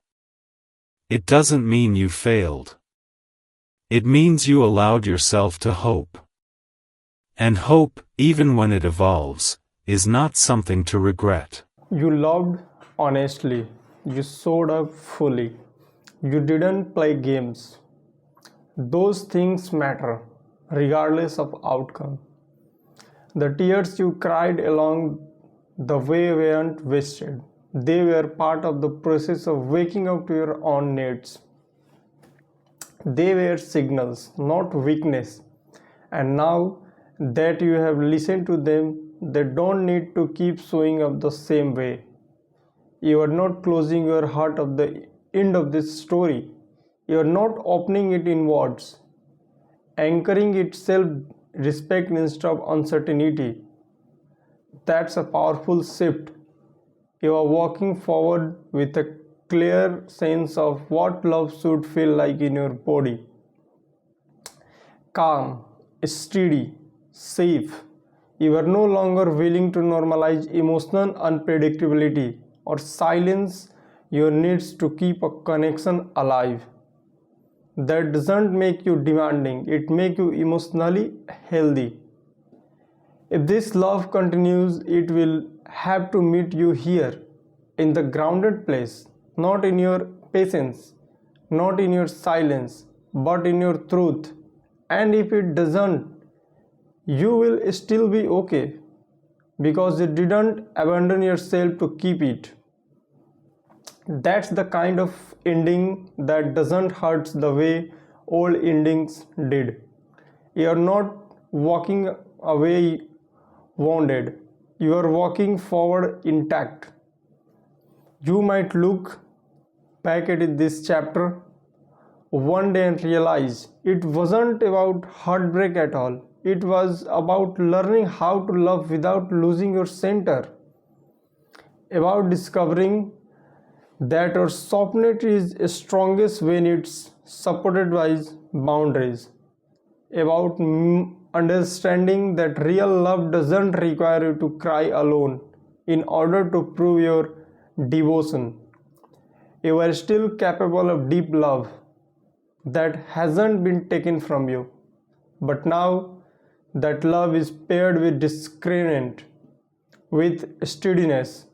It doesn't mean you failed. It means you allowed yourself to hope. And hope, even when it evolves, is not something to regret. You loved honestly. You showed up fully. You didn't play games. Those things matter, regardless of outcome. The tears you cried along the way weren't wasted. They were part of the process of waking up to your own needs. They were signals, not weakness. And now that you have listened to them, they don't need to keep showing up the same way. You are not closing your heart at the end of this story. You are not opening it in words, anchoring it self respect instead of uncertainty. That's a powerful shift. You are walking forward with a clear sense of what love should feel like in your body. Calm, steady, safe. You are no longer willing to normalize emotional unpredictability or silence your needs to keep a connection alive. That doesn't make you demanding, it makes you emotionally healthy. If this love continues, it will have to meet you here, in the grounded place, not in your patience, not in your silence, but in your truth. And if it doesn't, you will still be okay because you didn't abandon yourself to keep it. That's the kind of ending that doesn't hurt the way old endings did. You're not walking away wounded, you are walking forward intact. You might look back at this chapter one day and realize it wasn't about heartbreak at all. It was about learning how to love without losing your center, about discovering that our sovereignty is strongest when it's supported by boundaries, about understanding that real love doesn't require you to cry alone in order to prove your devotion. You are still capable of deep love that hasn't been taken from you. But now that love is paired with discernment, with steadiness,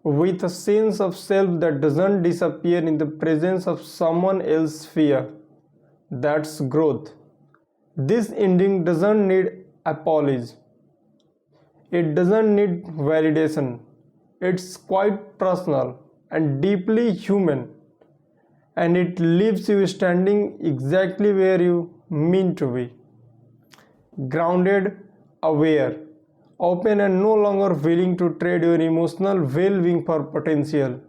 with a sense of self that doesn't disappear in the presence of someone else's fear. That's growth. This ending doesn't need apologies. It doesn't need validation. It's quite personal and deeply human. and it leaves you standing exactly where you mean to be. Grounded, aware, open, and no longer willing to trade your emotional well-being for potential.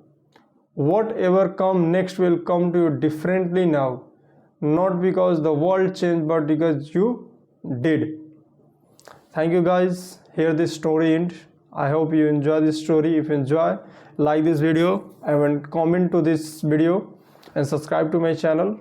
Whatever comes next will come to you differently now, not because the world changed, but because you did. Thank you guys. Here this story end. I hope you enjoy this story. If you enjoy, like this video and comment to this video and subscribe to my channel.